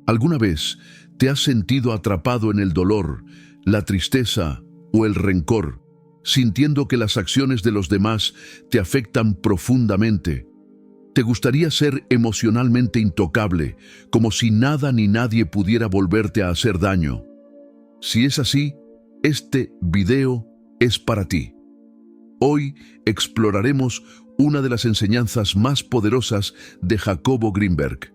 ¿Alguna vez te has sentido atrapado en el dolor, la tristeza o el rencor, sintiendo que las acciones de los demás te afectan profundamente? ¿Te gustaría ser emocionalmente intocable, como si nada ni nadie pudiera volverte a hacer daño? Si es así, este video es para ti. Hoy exploraremos una de las enseñanzas más poderosas de Jacobo Greenberg,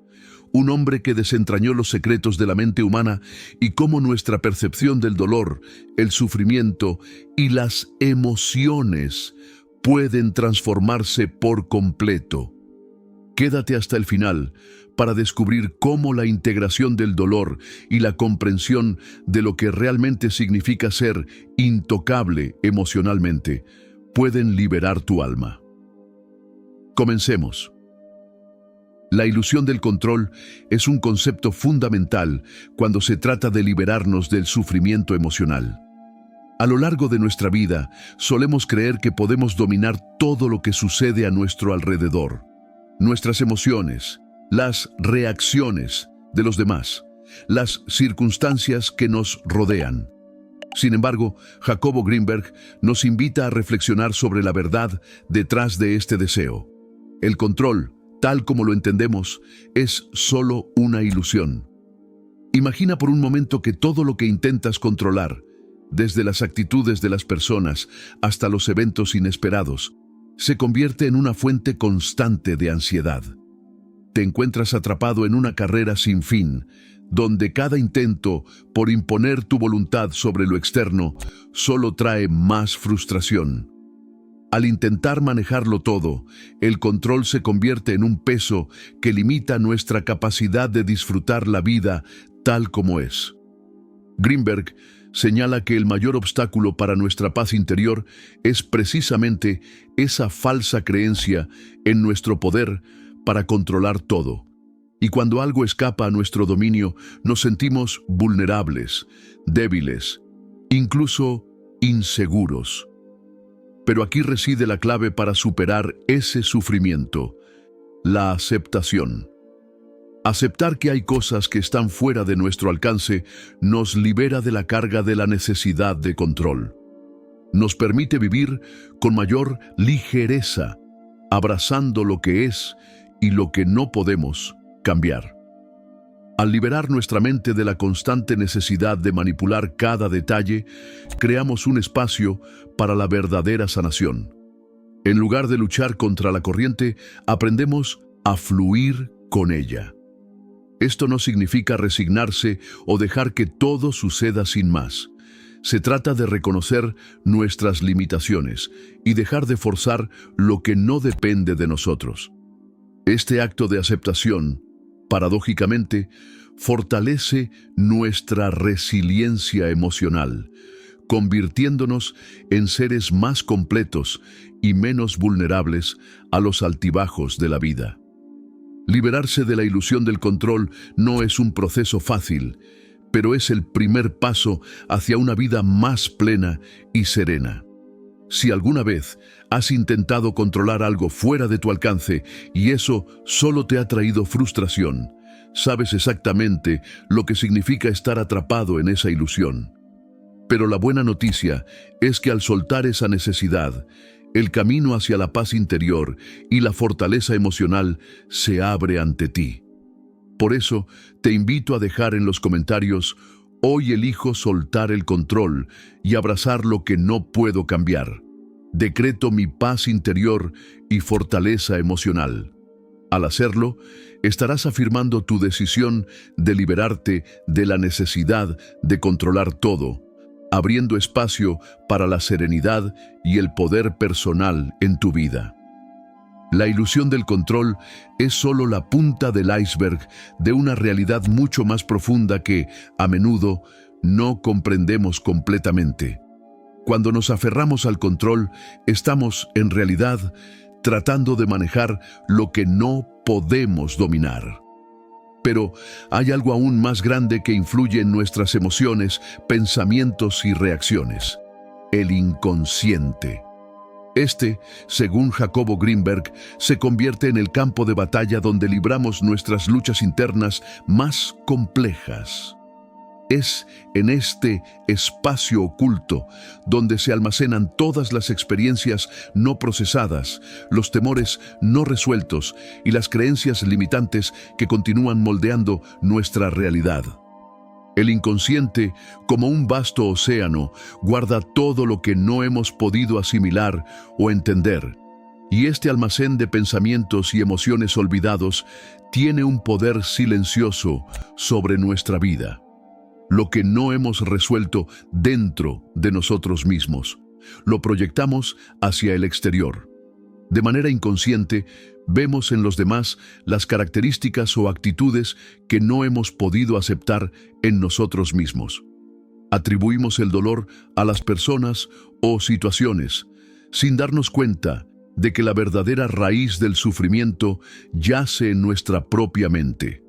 un hombre que desentrañó los secretos de la mente humana y cómo nuestra percepción del dolor, el sufrimiento y las emociones pueden transformarse por completo. Quédate hasta el final para descubrir cómo la integración del dolor y la comprensión de lo que realmente significa ser intocable emocionalmente pueden liberar tu alma. Comencemos. La ilusión del control es un concepto fundamental cuando se trata de liberarnos del sufrimiento emocional. A lo largo de nuestra vida, solemos creer que podemos dominar todo lo que sucede a nuestro alrededor. Nuestras emociones, las reacciones de los demás, las circunstancias que nos rodean. Sin embargo, Jacobo Greenberg nos invita a reflexionar sobre la verdad detrás de este deseo. El control, tal como lo entendemos, es solo una ilusión. Imagina por un momento que todo lo que intentas controlar, desde las actitudes de las personas hasta los eventos inesperados, se convierte en una fuente constante de ansiedad. Te encuentras atrapado en una carrera sin fin, donde cada intento por imponer tu voluntad sobre lo externo solo trae más frustración. Al intentar manejarlo todo, el control se convierte en un peso que limita nuestra capacidad de disfrutar la vida tal como es. Greenberg señala que el mayor obstáculo para nuestra paz interior es precisamente esa falsa creencia en nuestro poder para controlar todo. Y cuando algo escapa a nuestro dominio, nos sentimos vulnerables, débiles, incluso inseguros. Pero aquí reside la clave para superar ese sufrimiento: la aceptación. Aceptar que hay cosas que están fuera de nuestro alcance nos libera de la carga de la necesidad de control. Nos permite vivir con mayor ligereza, abrazando lo que es y lo que no podemos cambiar. Al liberar nuestra mente de la constante necesidad de manipular cada detalle, creamos un espacio para la verdadera sanación. En lugar de luchar contra la corriente, aprendemos a fluir con ella. Esto no significa resignarse o dejar que todo suceda sin más. Se trata de reconocer nuestras limitaciones y dejar de forzar lo que no depende de nosotros. Este acto de aceptación, paradójicamente, fortalece nuestra resiliencia emocional, convirtiéndonos en seres más completos y menos vulnerables a los altibajos de la vida. Liberarse de la ilusión del control no es un proceso fácil, pero es el primer paso hacia una vida más plena y serena. Si alguna vez has intentado controlar algo fuera de tu alcance y eso solo te ha traído frustración, sabes exactamente lo que significa estar atrapado en esa ilusión. Pero la buena noticia es que al soltar esa necesidad, el camino hacia la paz interior y la fortaleza emocional se abre ante ti. Por eso, te invito a dejar en los comentarios: hoy elijo soltar el control y abrazar lo que no puedo cambiar. Decreto mi paz interior y fortaleza emocional. Al hacerlo, estarás afirmando tu decisión de liberarte de la necesidad de controlar todo, abriendo espacio para la serenidad y el poder personal en tu vida. La ilusión del control es solo la punta del iceberg de una realidad mucho más profunda que, a menudo, no comprendemos completamente. Cuando nos aferramos al control, estamos, en realidad, tratando de manejar lo que no podemos dominar. Pero hay algo aún más grande que influye en nuestras emociones, pensamientos y reacciones: el inconsciente. Este, según Jacobo Greenberg, se convierte en el campo de batalla donde libramos nuestras luchas internas más complejas. Es en este espacio oculto donde se almacenan todas las experiencias no procesadas, los temores no resueltos y las creencias limitantes que continúan moldeando nuestra realidad. El inconsciente, como un vasto océano, guarda todo lo que no hemos podido asimilar o entender, y este almacén de pensamientos y emociones olvidados tiene un poder silencioso sobre nuestra vida. Lo que no hemos resuelto dentro de nosotros mismos, lo proyectamos hacia el exterior. De manera inconsciente, vemos en los demás las características o actitudes que no hemos podido aceptar en nosotros mismos. Atribuimos el dolor a las personas o situaciones, sin darnos cuenta de que la verdadera raíz del sufrimiento yace en nuestra propia mente.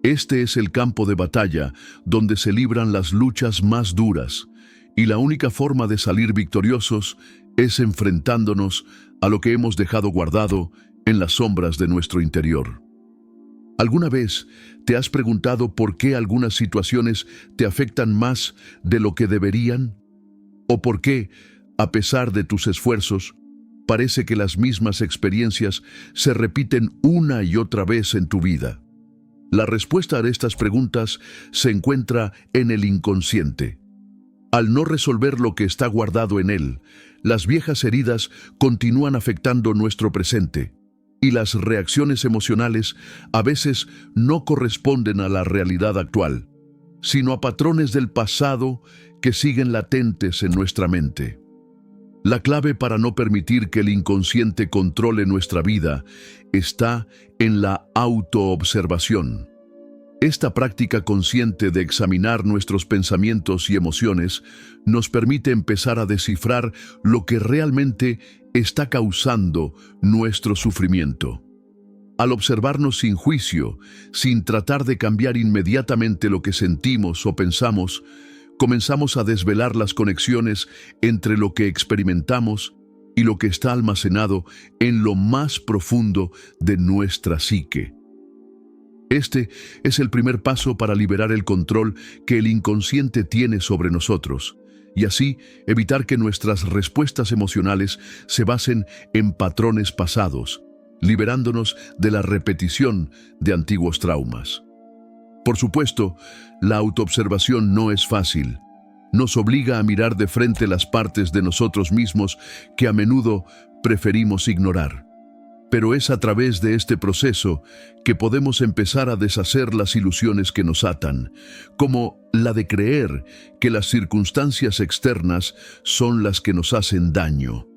Este es el campo de batalla donde se libran las luchas más duras, y la única forma de salir victoriosos es enfrentándonos a lo que hemos dejado guardado en las sombras de nuestro interior. ¿Alguna vez te has preguntado por qué algunas situaciones te afectan más de lo que deberían? ¿O por qué, a pesar de tus esfuerzos, parece que las mismas experiencias se repiten una y otra vez en tu vida? La respuesta a estas preguntas se encuentra en el inconsciente. Al no resolver lo que está guardado en él, las viejas heridas continúan afectando nuestro presente, y las reacciones emocionales a veces no corresponden a la realidad actual, sino a patrones del pasado que siguen latentes en nuestra mente. La clave para no permitir que el inconsciente controle nuestra vida está en la autoobservación. Esta práctica consciente de examinar nuestros pensamientos y emociones nos permite empezar a descifrar lo que realmente está causando nuestro sufrimiento. Al observarnos sin juicio, sin tratar de cambiar inmediatamente lo que sentimos o pensamos, comenzamos a desvelar las conexiones entre lo que experimentamos y lo que está almacenado en lo más profundo de nuestra psique. Este es el primer paso para liberar el control que el inconsciente tiene sobre nosotros, y así evitar que nuestras respuestas emocionales se basen en patrones pasados, liberándonos de la repetición de antiguos traumas. Por supuesto, la autoobservación no es fácil. Nos obliga a mirar de frente las partes de nosotros mismos que a menudo preferimos ignorar. Pero es a través de este proceso que podemos empezar a deshacer las ilusiones que nos atan, como la de creer que las circunstancias externas son las que nos hacen daño.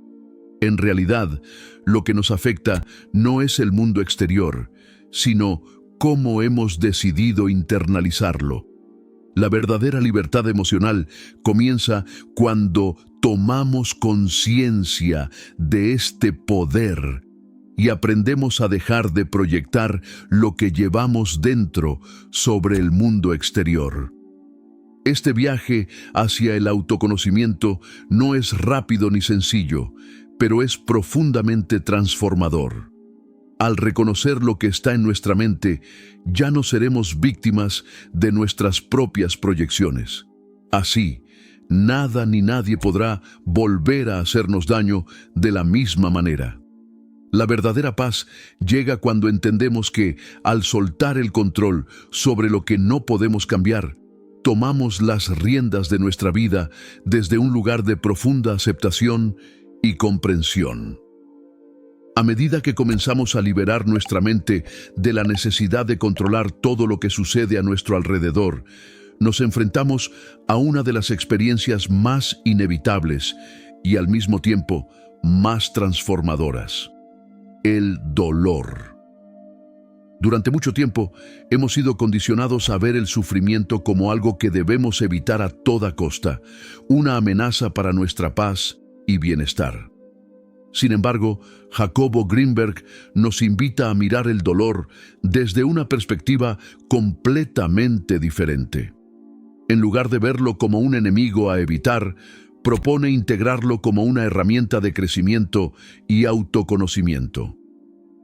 En realidad, lo que nos afecta no es el mundo exterior, sino cómo hemos decidido internalizarlo. La verdadera libertad emocional comienza cuando tomamos conciencia de este poder y aprendemos a dejar de proyectar lo que llevamos dentro sobre el mundo exterior. Este viaje hacia el autoconocimiento no es rápido ni sencillo, pero es profundamente transformador. Al reconocer lo que está en nuestra mente, ya no seremos víctimas de nuestras propias proyecciones. Así, nada ni nadie podrá volver a hacernos daño de la misma manera. La verdadera paz llega cuando entendemos que, al soltar el control sobre lo que no podemos cambiar, tomamos las riendas de nuestra vida desde un lugar de profunda aceptación y comprensión. A medida que comenzamos a liberar nuestra mente de la necesidad de controlar todo lo que sucede a nuestro alrededor, nos enfrentamos a una de las experiencias más inevitables y al mismo tiempo más transformadoras: el dolor. Durante mucho tiempo hemos sido condicionados a ver el sufrimiento como algo que debemos evitar a toda costa, una amenaza para nuestra paz y bienestar. Sin embargo, Jacobo Greenberg nos invita a mirar el dolor desde una perspectiva completamente diferente. En lugar de verlo como un enemigo a evitar, propone integrarlo como una herramienta de crecimiento y autoconocimiento.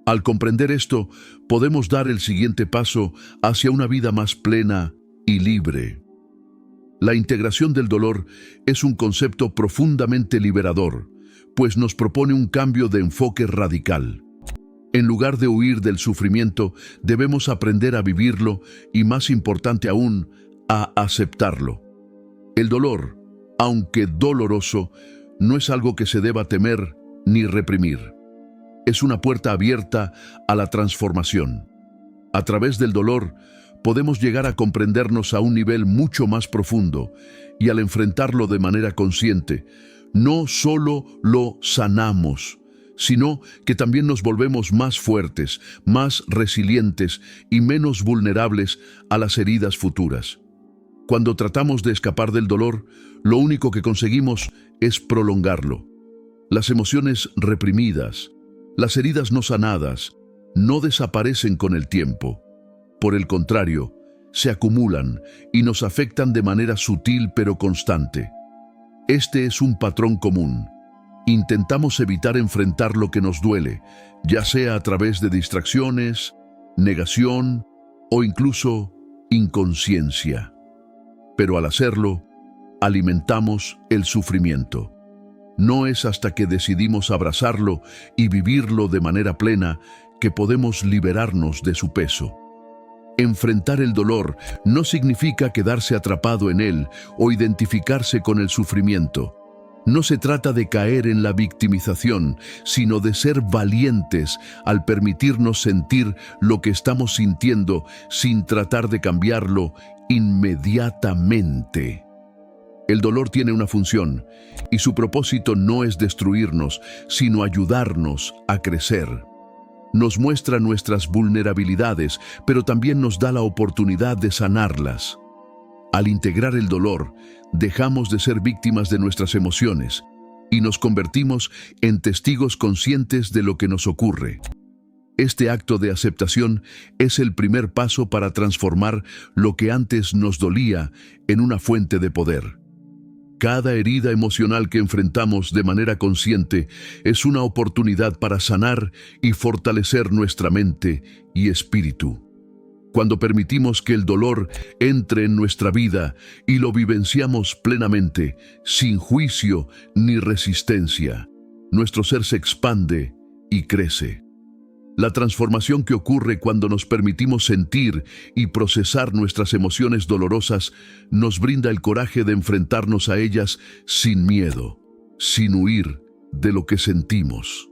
Al comprender esto, podemos dar el siguiente paso hacia una vida más plena y libre. La integración del dolor es un concepto profundamente liberador, pues nos propone un cambio de enfoque radical. En lugar de huir del sufrimiento, debemos aprender a vivirlo y, más importante aún, a aceptarlo. El dolor, aunque doloroso, no es algo que se deba temer ni reprimir. Es una puerta abierta a la transformación. A través del dolor, podemos llegar a comprendernos a un nivel mucho más profundo y al enfrentarlo de manera consciente, no solo lo sanamos, sino que también nos volvemos más fuertes, más resilientes y menos vulnerables a las heridas futuras. Cuando tratamos de escapar del dolor, lo único que conseguimos es prolongarlo. Las emociones reprimidas, las heridas no sanadas, no desaparecen con el tiempo. Por el contrario, se acumulan y nos afectan de manera sutil pero constante. Este es un patrón común. Intentamos evitar enfrentar lo que nos duele, ya sea a través de distracciones, negación o incluso inconsciencia. Pero al hacerlo, alimentamos el sufrimiento. No es hasta que decidimos abrazarlo y vivirlo de manera plena que podemos liberarnos de su peso. Enfrentar el dolor no significa quedarse atrapado en él o identificarse con el sufrimiento. No se trata de caer en la victimización, sino de ser valientes al permitirnos sentir lo que estamos sintiendo sin tratar de cambiarlo inmediatamente. El dolor tiene una función, y su propósito no es destruirnos, sino ayudarnos a crecer. Nos muestra nuestras vulnerabilidades, pero también nos da la oportunidad de sanarlas. Al integrar el dolor, dejamos de ser víctimas de nuestras emociones y nos convertimos en testigos conscientes de lo que nos ocurre. Este acto de aceptación es el primer paso para transformar lo que antes nos dolía en una fuente de poder. Cada herida emocional que enfrentamos de manera consciente es una oportunidad para sanar y fortalecer nuestra mente y espíritu. Cuando permitimos que el dolor entre en nuestra vida y lo vivenciamos plenamente, sin juicio ni resistencia, nuestro ser se expande y crece. La transformación que ocurre cuando nos permitimos sentir y procesar nuestras emociones dolorosas nos brinda el coraje de enfrentarnos a ellas sin miedo, sin huir de lo que sentimos.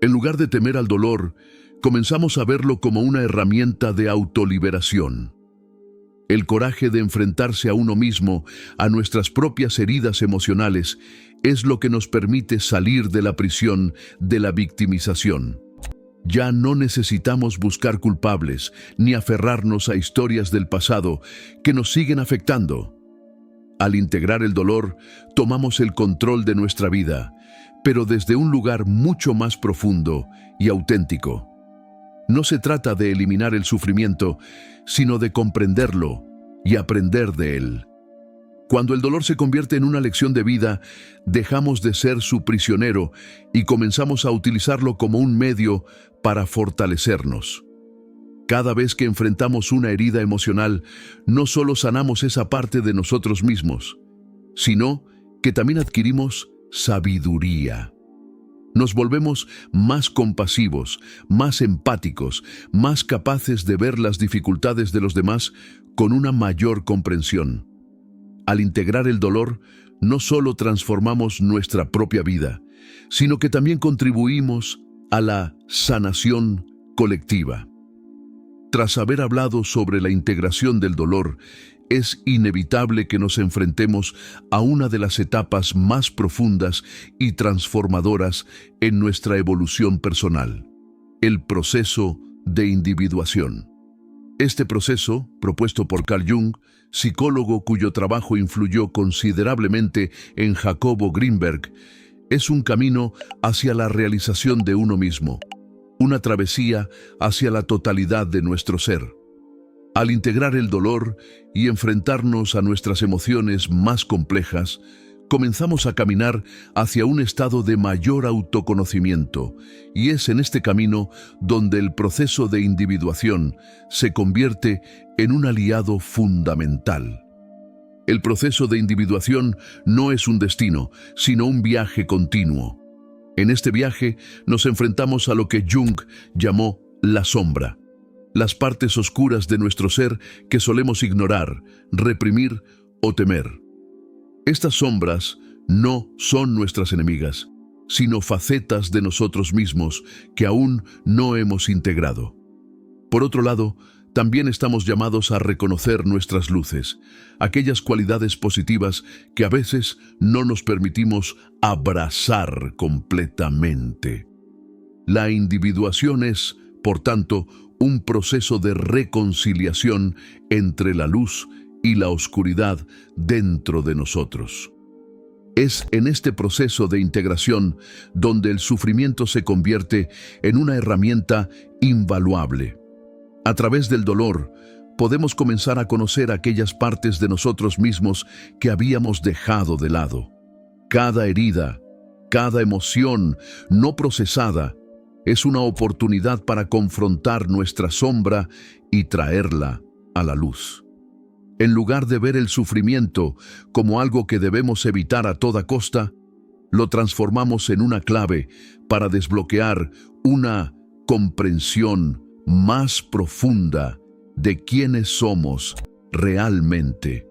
En lugar de temer al dolor, comenzamos a verlo como una herramienta de autoliberación. El coraje de enfrentarse a uno mismo, a nuestras propias heridas emocionales, es lo que nos permite salir de la prisión de la victimización. Ya no necesitamos buscar culpables ni aferrarnos a historias del pasado que nos siguen afectando. Al integrar el dolor, tomamos el control de nuestra vida, pero desde un lugar mucho más profundo y auténtico. No se trata de eliminar el sufrimiento, sino de comprenderlo y aprender de él. Cuando el dolor se convierte en una lección de vida, dejamos de ser su prisionero y comenzamos a utilizarlo como un medio para fortalecernos. Cada vez que enfrentamos una herida emocional, no solo sanamos esa parte de nosotros mismos, sino que también adquirimos sabiduría. Nos volvemos más compasivos, más empáticos, más capaces de ver las dificultades de los demás con una mayor comprensión. Al integrar el dolor, no solo transformamos nuestra propia vida, sino que también contribuimos a la sanación colectiva. Tras haber hablado sobre la integración del dolor, es inevitable que nos enfrentemos a una de las etapas más profundas y transformadoras en nuestra evolución personal: el proceso de individuación. Este proceso, propuesto por Carl Jung, psicólogo cuyo trabajo influyó considerablemente en Jacobo Greenberg, es un camino hacia la realización de uno mismo, una travesía hacia la totalidad de nuestro ser. Al integrar el dolor y enfrentarnos a nuestras emociones más complejas, comenzamos a caminar hacia un estado de mayor autoconocimiento, y es en este camino donde el proceso de individuación se convierte en un aliado fundamental. El proceso de individuación no es un destino, sino un viaje continuo. En este viaje nos enfrentamos a lo que Jung llamó la sombra, las partes oscuras de nuestro ser que solemos ignorar, reprimir o temer. Estas sombras no son nuestras enemigas, sino facetas de nosotros mismos que aún no hemos integrado. Por otro lado, también estamos llamados a reconocer nuestras luces, aquellas cualidades positivas que a veces no nos permitimos abrazar completamente. La individuación es, por tanto, un proceso de reconciliación entre la luz y la oscuridad dentro de nosotros. Es en este proceso de integración donde el sufrimiento se convierte en una herramienta invaluable. A través del dolor, podemos comenzar a conocer aquellas partes de nosotros mismos que habíamos dejado de lado. Cada herida, cada emoción no procesada, es una oportunidad para confrontar nuestra sombra y traerla a la luz. En lugar de ver el sufrimiento como algo que debemos evitar a toda costa, lo transformamos en una clave para desbloquear una comprensión más profunda de quiénes somos realmente.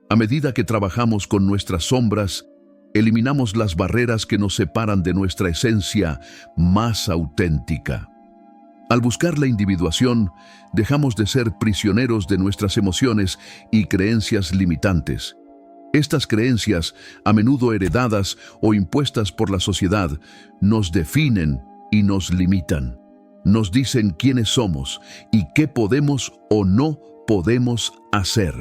A medida que trabajamos con nuestras sombras, eliminamos las barreras que nos separan de nuestra esencia más auténtica. Al buscar la individuación, dejamos de ser prisioneros de nuestras emociones y creencias limitantes. Estas creencias, a menudo heredadas o impuestas por la sociedad, nos definen y nos limitan. Nos dicen quiénes somos y qué podemos o no podemos hacer.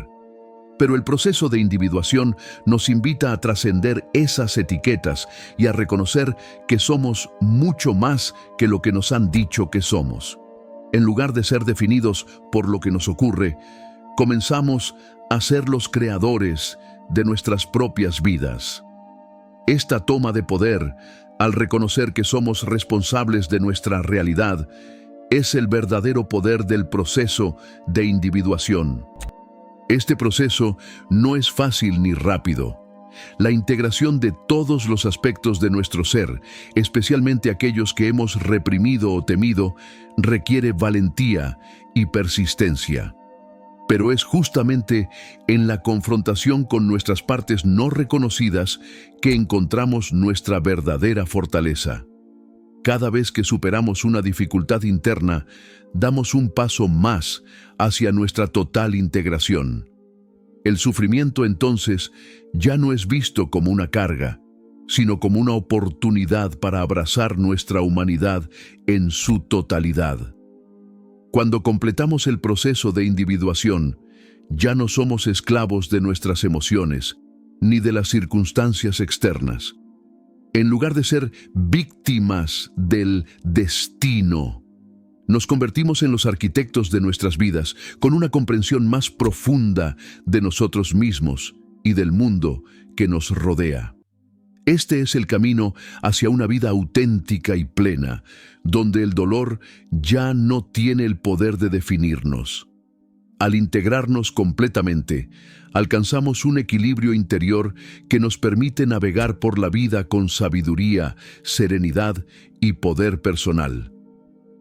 Pero el proceso de individuación nos invita a trascender esas etiquetas y a reconocer que somos mucho más que lo que nos han dicho que somos. En lugar de ser definidos por lo que nos ocurre, comenzamos a ser los creadores de nuestras propias vidas. Esta toma de poder, al reconocer que somos responsables de nuestra realidad, es el verdadero poder del proceso de individuación. Este proceso no es fácil ni rápido. La integración de todos los aspectos de nuestro ser, especialmente aquellos que hemos reprimido o temido, requiere valentía y persistencia. Pero es justamente en la confrontación con nuestras partes no reconocidas que encontramos nuestra verdadera fortaleza. Cada vez que superamos una dificultad interna, damos un paso más hacia nuestra total integración. El sufrimiento entonces ya no es visto como una carga, sino como una oportunidad para abrazar nuestra humanidad en su totalidad. Cuando completamos el proceso de individuación, ya no somos esclavos de nuestras emociones, ni de las circunstancias externas. En lugar de ser víctimas del destino, nos convertimos en los arquitectos de nuestras vidas, con una comprensión más profunda de nosotros mismos y del mundo que nos rodea. Este es el camino hacia una vida auténtica y plena, donde el dolor ya no tiene el poder de definirnos. Al integrarnos completamente, alcanzamos un equilibrio interior que nos permite navegar por la vida con sabiduría, serenidad y poder personal.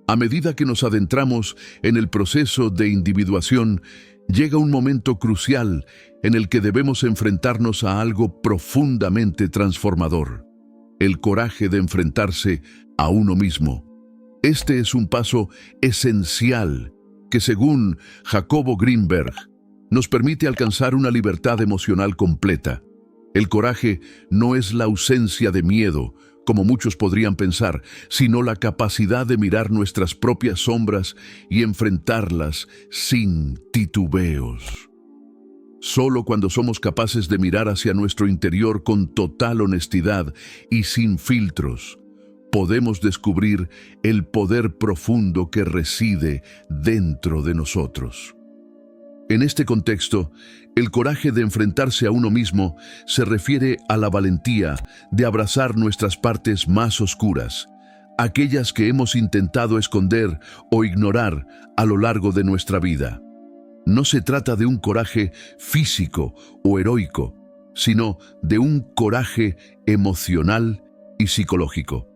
A medida que nos adentramos en el proceso de individuación, llega un momento crucial en el que debemos enfrentarnos a algo profundamente transformador: el coraje de enfrentarse a uno mismo. Este es un paso esencial que, según Jacobo Greenberg, nos permite alcanzar una libertad emocional completa. El coraje no es la ausencia de miedo, como muchos podrían pensar, sino la capacidad de mirar nuestras propias sombras y enfrentarlas sin titubeos. Solo cuando somos capaces de mirar hacia nuestro interior con total honestidad y sin filtros, podemos descubrir el poder profundo que reside dentro de nosotros. En este contexto, el coraje de enfrentarse a uno mismo se refiere a la valentía de abrazar nuestras partes más oscuras, aquellas que hemos intentado esconder o ignorar a lo largo de nuestra vida. No se trata de un coraje físico o heroico, sino de un coraje emocional y psicológico.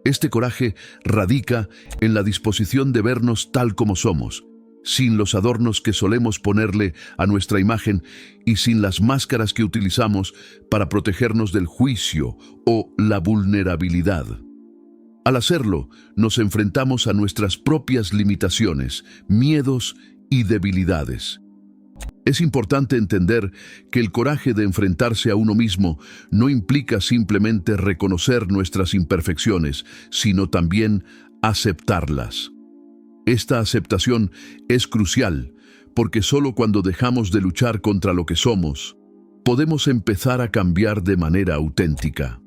Este coraje radica en la disposición de vernos tal como somos, sin los adornos que solemos ponerle a nuestra imagen y sin las máscaras que utilizamos para protegernos del juicio o la vulnerabilidad. Al hacerlo, nos enfrentamos a nuestras propias limitaciones, miedos y debilidades. Es importante entender que el coraje de enfrentarse a uno mismo no implica simplemente reconocer nuestras imperfecciones, sino también aceptarlas. Esta aceptación es crucial, porque solo cuando dejamos de luchar contra lo que somos, podemos empezar a cambiar de manera auténtica.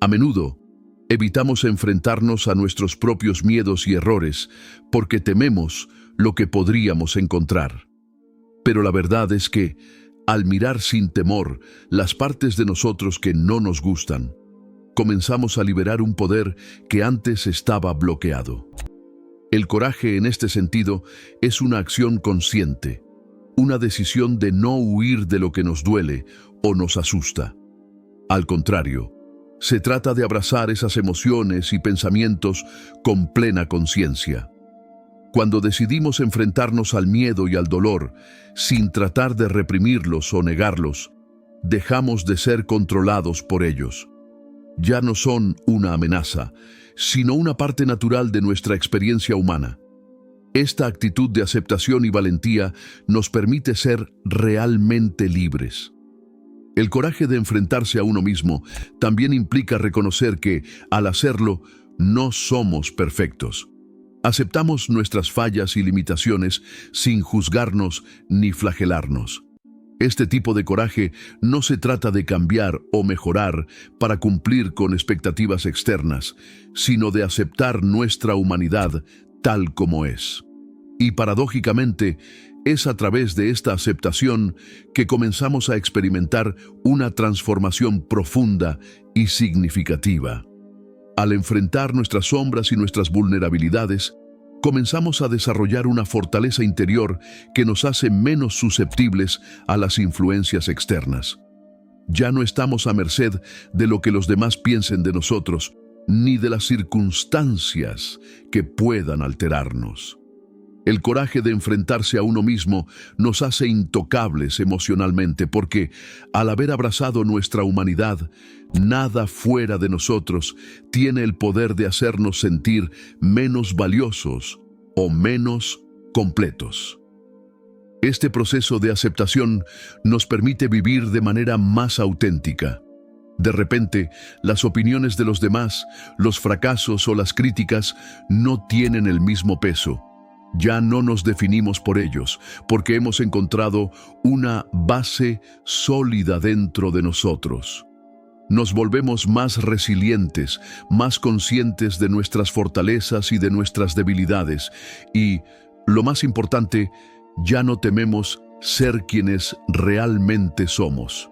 A menudo, evitamos enfrentarnos a nuestros propios miedos y errores porque tememos lo que podríamos encontrar. Pero la verdad es que, al mirar sin temor las partes de nosotros que no nos gustan, comenzamos a liberar un poder que antes estaba bloqueado. El coraje en este sentido es una acción consciente, una decisión de no huir de lo que nos duele o nos asusta. Al contrario, se trata de abrazar esas emociones y pensamientos con plena conciencia. Cuando decidimos enfrentarnos al miedo y al dolor, sin tratar de reprimirlos o negarlos, dejamos de ser controlados por ellos. Ya no son una amenaza, sino una parte natural de nuestra experiencia humana. Esta actitud de aceptación y valentía nos permite ser realmente libres. El coraje de enfrentarse a uno mismo también implica reconocer que, al hacerlo, no somos perfectos. Aceptamos nuestras fallas y limitaciones sin juzgarnos ni flagelarnos. Este tipo de coraje no se trata de cambiar o mejorar para cumplir con expectativas externas, sino de aceptar nuestra humanidad tal como es. Y paradójicamente, es a través de esta aceptación que comenzamos a experimentar una transformación profunda y significativa. Al enfrentar nuestras sombras y nuestras vulnerabilidades, comenzamos a desarrollar una fortaleza interior que nos hace menos susceptibles a las influencias externas. Ya no estamos a merced de lo que los demás piensen de nosotros, ni de las circunstancias que puedan alterarnos. El coraje de enfrentarse a uno mismo nos hace intocables emocionalmente porque, al haber abrazado nuestra humanidad, nada fuera de nosotros tiene el poder de hacernos sentir menos valiosos o menos completos. Este proceso de aceptación nos permite vivir de manera más auténtica. De repente, las opiniones de los demás, los fracasos o las críticas no tienen el mismo peso. Ya no nos definimos por ellos, porque hemos encontrado una base sólida dentro de nosotros. Nos volvemos más resilientes, más conscientes de nuestras fortalezas y de nuestras debilidades, y, lo más importante, ya no tememos ser quienes realmente somos.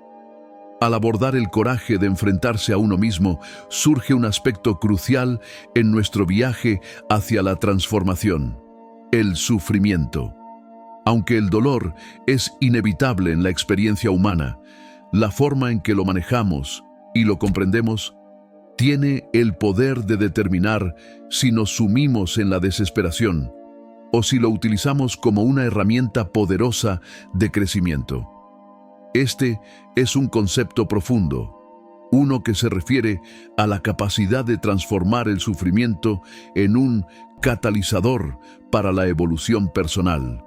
Al abordar el coraje de enfrentarse a uno mismo, surge un aspecto crucial en nuestro viaje hacia la transformación: el sufrimiento. Aunque el dolor es inevitable en la experiencia humana, la forma en que lo manejamos y lo comprendemos tiene el poder de determinar si nos sumimos en la desesperación o si lo utilizamos como una herramienta poderosa de crecimiento. Este es un concepto profundo, uno que se refiere a la capacidad de transformar el sufrimiento en un catalizador para la evolución personal.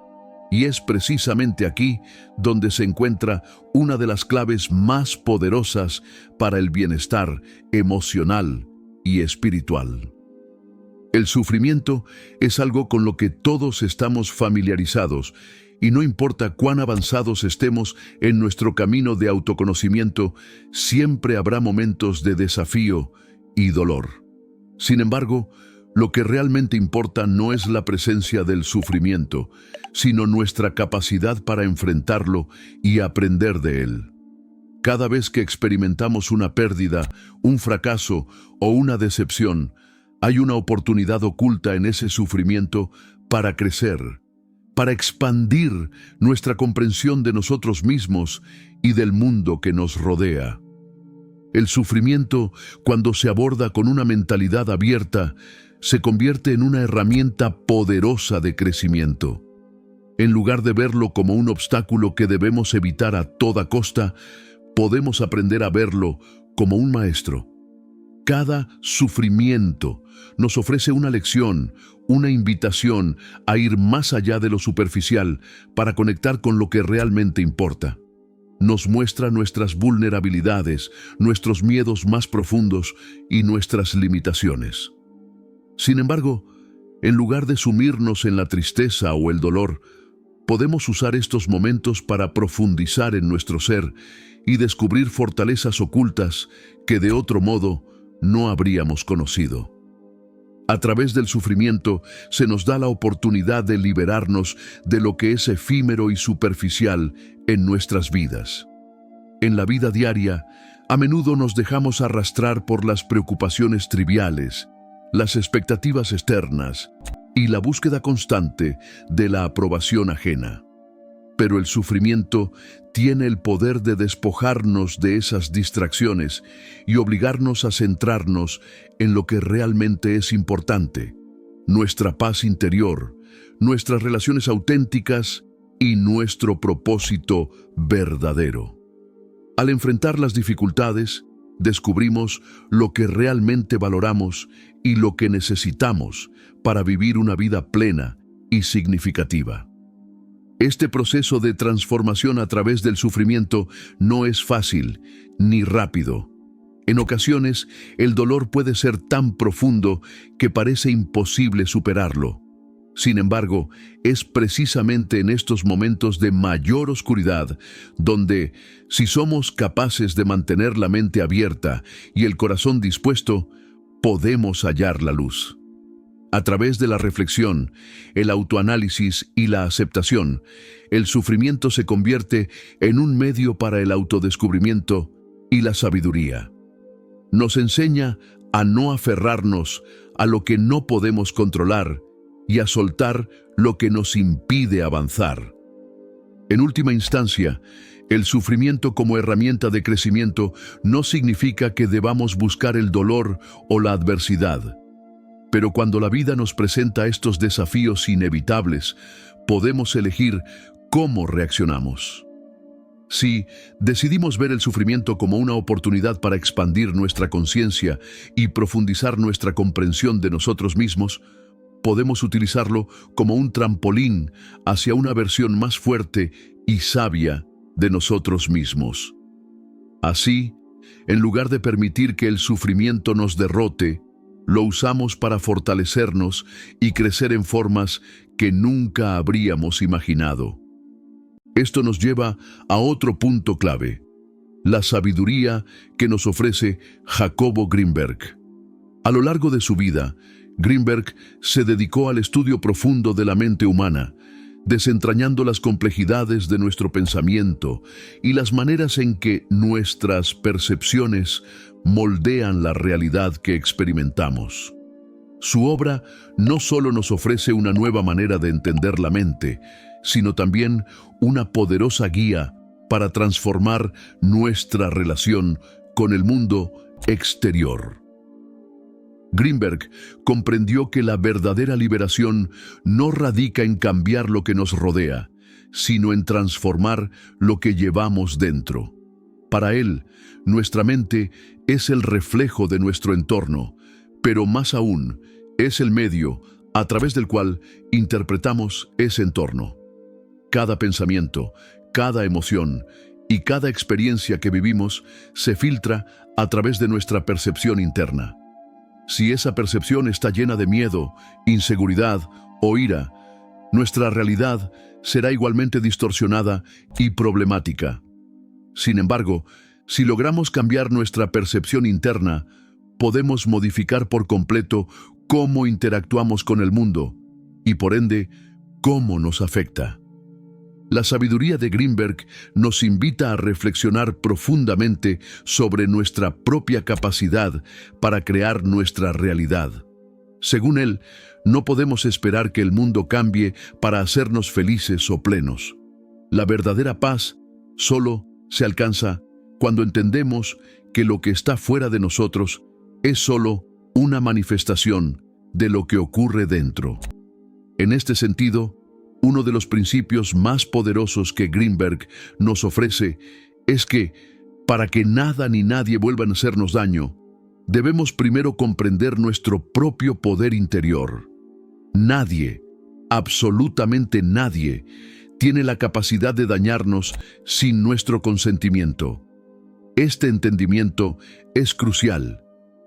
Y es precisamente aquí donde se encuentra una de las claves más poderosas para el bienestar emocional y espiritual. El sufrimiento es algo con lo que todos estamos familiarizados, y no importa cuán avanzados estemos en nuestro camino de autoconocimiento, siempre habrá momentos de desafío y dolor. Sin embargo, Lo que realmente importa no es la presencia del sufrimiento, sino nuestra capacidad para enfrentarlo y aprender de él. Cada vez que experimentamos una pérdida, un fracaso o una decepción, hay una oportunidad oculta en ese sufrimiento para crecer, para expandir nuestra comprensión de nosotros mismos y del mundo que nos rodea. El sufrimiento, cuando se aborda con una mentalidad abierta, se convierte en una herramienta poderosa de crecimiento. En lugar de verlo como un obstáculo que debemos evitar a toda costa, podemos aprender a verlo como un maestro. Cada sufrimiento nos ofrece una lección, una invitación a ir más allá de lo superficial para conectar con lo que realmente importa. Nos muestra nuestras vulnerabilidades, nuestros miedos más profundos y nuestras limitaciones. Sin embargo, en lugar de sumirnos en la tristeza o el dolor, podemos usar estos momentos para profundizar en nuestro ser y descubrir fortalezas ocultas que de otro modo no habríamos conocido. A través del sufrimiento se nos da la oportunidad de liberarnos de lo que es efímero y superficial en nuestras vidas. En la vida diaria, a menudo nos dejamos arrastrar por las preocupaciones triviales, las expectativas externas y la búsqueda constante de la aprobación ajena. Pero el sufrimiento tiene el poder de despojarnos de esas distracciones y obligarnos a centrarnos en lo que realmente es importante: nuestra paz interior, nuestras relaciones auténticas y nuestro propósito verdadero. Al enfrentar las dificultades, descubrimos lo que realmente valoramos y lo que necesitamos para vivir una vida plena y significativa. Este proceso de transformación a través del sufrimiento no es fácil ni rápido. En ocasiones, el dolor puede ser tan profundo que parece imposible superarlo. Sin embargo, es precisamente en estos momentos de mayor oscuridad donde, si somos capaces de mantener la mente abierta y el corazón dispuesto, podemos hallar la luz. A través de la reflexión, el autoanálisis y la aceptación, el sufrimiento se convierte en un medio para el autodescubrimiento y la sabiduría. Nos enseña a no aferrarnos a lo que no podemos controlar y a soltar lo que nos impide avanzar. En última instancia, el sufrimiento como herramienta de crecimiento no significa que debamos buscar el dolor o la adversidad. Pero cuando la vida nos presenta estos desafíos inevitables, podemos elegir cómo reaccionamos. Si decidimos ver el sufrimiento como una oportunidad para expandir nuestra conciencia y profundizar nuestra comprensión de nosotros mismos, podemos utilizarlo como un trampolín hacia una versión más fuerte y sabia de nosotros mismos. Así, en lugar de permitir que el sufrimiento nos derrote, lo usamos para fortalecernos y crecer en formas que nunca habríamos imaginado. Esto nos lleva a otro punto clave: la sabiduría que nos ofrece Jacobo Greenberg. A lo largo de su vida, Greenberg se dedicó al estudio profundo de la mente humana, desentrañando las complejidades de nuestro pensamiento y las maneras en que nuestras percepciones moldean la realidad que experimentamos. Su obra no solo nos ofrece una nueva manera de entender la mente, sino también una poderosa guía para transformar nuestra relación con el mundo exterior. Greenberg comprendió que la verdadera liberación no radica en cambiar lo que nos rodea, sino en transformar lo que llevamos dentro. Para él, nuestra mente es el reflejo de nuestro entorno, pero más aún, es el medio a través del cual interpretamos ese entorno. Cada pensamiento, cada emoción y cada experiencia que vivimos se filtra a través de nuestra percepción interna. Si esa percepción está llena de miedo, inseguridad o ira, nuestra realidad será igualmente distorsionada y problemática. Sin embargo, si logramos cambiar nuestra percepción interna, podemos modificar por completo cómo interactuamos con el mundo y, por ende, cómo nos afecta. La sabiduría de Greenberg nos invita a reflexionar profundamente sobre nuestra propia capacidad para crear nuestra realidad. Según él, no podemos esperar que el mundo cambie para hacernos felices o plenos. La verdadera paz solo se alcanza cuando entendemos que lo que está fuera de nosotros es solo una manifestación de lo que ocurre dentro. En este sentido, uno de los principios más poderosos que Greenberg nos ofrece es que, para que nada ni nadie vuelvan a hacernos daño, debemos primero comprender nuestro propio poder interior. Nadie, absolutamente nadie, tiene la capacidad de dañarnos sin nuestro consentimiento. Este entendimiento es crucial,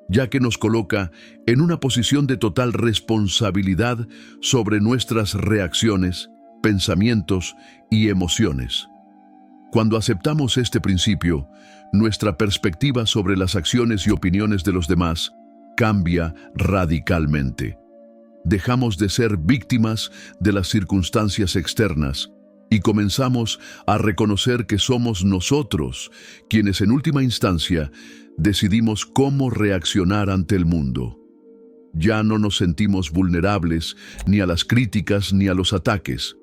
ya que nos coloca en una posición de total responsabilidad sobre nuestras reacciones, pensamientos y emociones. Cuando aceptamos este principio, nuestra perspectiva sobre las acciones y opiniones de los demás cambia radicalmente. Dejamos de ser víctimas de las circunstancias externas y comenzamos a reconocer que somos nosotros quienes en última instancia decidimos cómo reaccionar ante el mundo. Ya no nos sentimos vulnerables ni a las críticas ni a los ataques,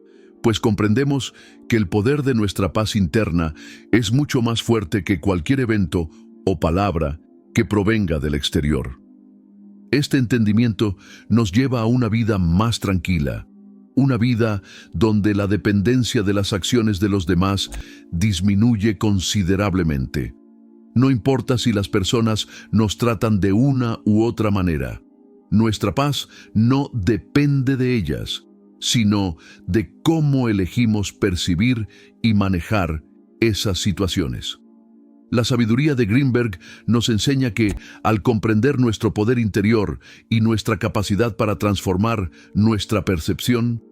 pues comprendemos que el poder de nuestra paz interna es mucho más fuerte que cualquier evento o palabra que provenga del exterior. Este entendimiento nos lleva a una vida más tranquila, una vida donde la dependencia de las acciones de los demás disminuye considerablemente. No importa si las personas nos tratan de una u otra manera. Nuestra paz no depende de ellas, sino de cómo elegimos percibir y manejar esas situaciones. La sabiduría de Greenberg nos enseña que, al comprender nuestro poder interior y nuestra capacidad para transformar nuestra percepción,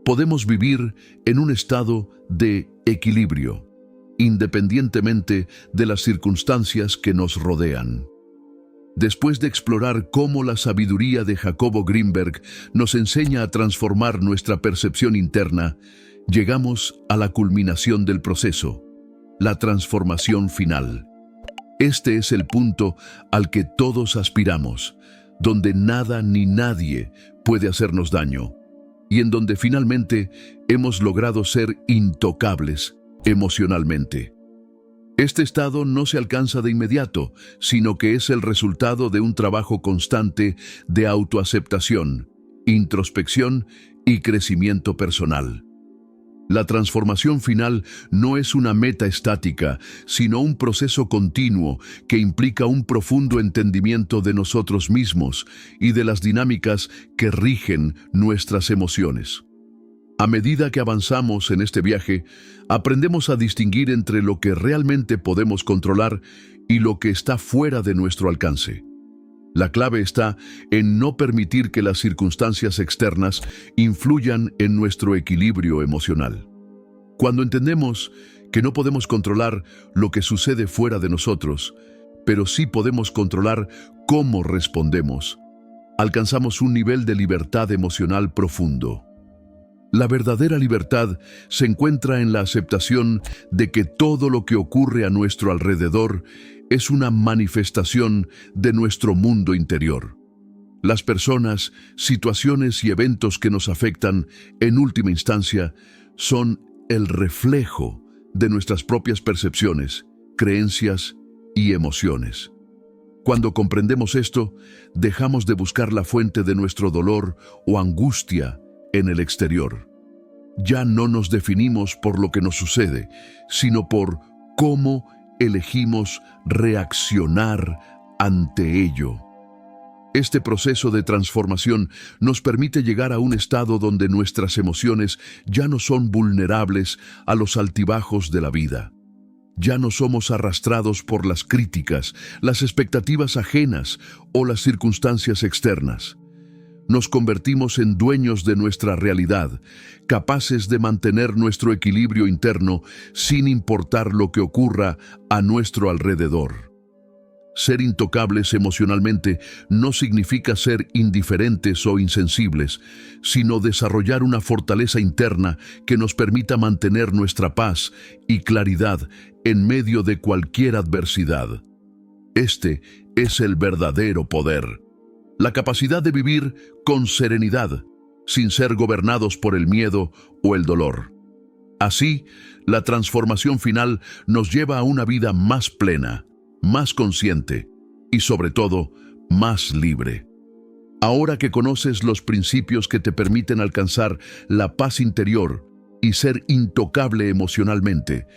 podemos vivir en un estado de equilibrio, independientemente de las circunstancias que nos rodean. Después de explorar cómo la sabiduría de Jacobo Greenberg nos enseña a transformar nuestra percepción interna, llegamos a la culminación del proceso, la transformación final. Este es el punto al que todos aspiramos, donde nada ni nadie puede hacernos daño, y en donde finalmente hemos logrado ser intocables emocionalmente. Este estado no se alcanza de inmediato, sino que es el resultado de un trabajo constante de autoaceptación, introspección y crecimiento personal. La transformación final no es una meta estática, sino un proceso continuo que implica un profundo entendimiento de nosotros mismos y de las dinámicas que rigen nuestras emociones. A medida que avanzamos en este viaje, aprendemos a distinguir entre lo que realmente podemos controlar y lo que está fuera de nuestro alcance. La clave está en no permitir que las circunstancias externas influyan en nuestro equilibrio emocional. Cuando entendemos que no podemos controlar lo que sucede fuera de nosotros, pero sí podemos controlar cómo respondemos, alcanzamos un nivel de libertad emocional profundo. La verdadera libertad se encuentra en la aceptación de que todo lo que ocurre a nuestro alrededor es una manifestación de nuestro mundo interior. Las personas, situaciones y eventos que nos afectan, en última instancia, son el reflejo de nuestras propias percepciones, creencias y emociones. Cuando comprendemos esto, dejamos de buscar la fuente de nuestro dolor o angustia en el exterior. Ya no nos definimos por lo que nos sucede, sino por cómo elegimos reaccionar ante ello. Este proceso de transformación nos permite llegar a un estado donde nuestras emociones ya no son vulnerables a los altibajos de la vida. Ya no somos arrastrados por las críticas, las expectativas ajenas o las circunstancias externas. Nos convertimos en dueños de nuestra realidad, capaces de mantener nuestro equilibrio interno sin importar lo que ocurra a nuestro alrededor. Ser intocables emocionalmente no significa ser indiferentes o insensibles, sino desarrollar una fortaleza interna que nos permita mantener nuestra paz y claridad en medio de cualquier adversidad. Este es el verdadero poder. La capacidad de vivir con serenidad, sin ser gobernados por el miedo o el dolor. Así, la transformación final nos lleva a una vida más plena, más consciente y, sobre todo, más libre. Ahora que conoces los principios que te permiten alcanzar la paz interior y ser intocable emocionalmente,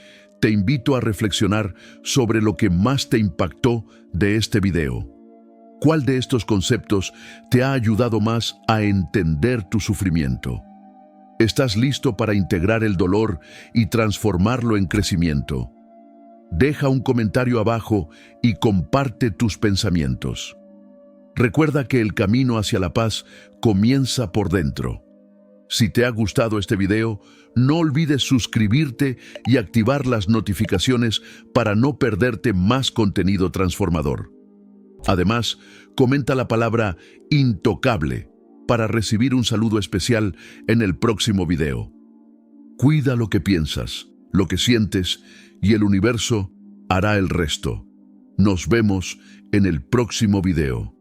te invito a reflexionar sobre lo que más te impactó de este video. ¿Cuál de estos conceptos te ha ayudado más a entender tu sufrimiento? ¿Estás listo para integrar el dolor y transformarlo en crecimiento? Deja un comentario abajo y comparte tus pensamientos. Recuerda que el camino hacia la paz comienza por dentro. Si te ha gustado este video, no olvides suscribirte y activar las notificaciones para no perderte más contenido transformador. Además, comenta la palabra intocable para recibir un saludo especial en el próximo video. Cuida lo que piensas, lo que sientes, y el universo hará el resto. Nos vemos en el próximo video.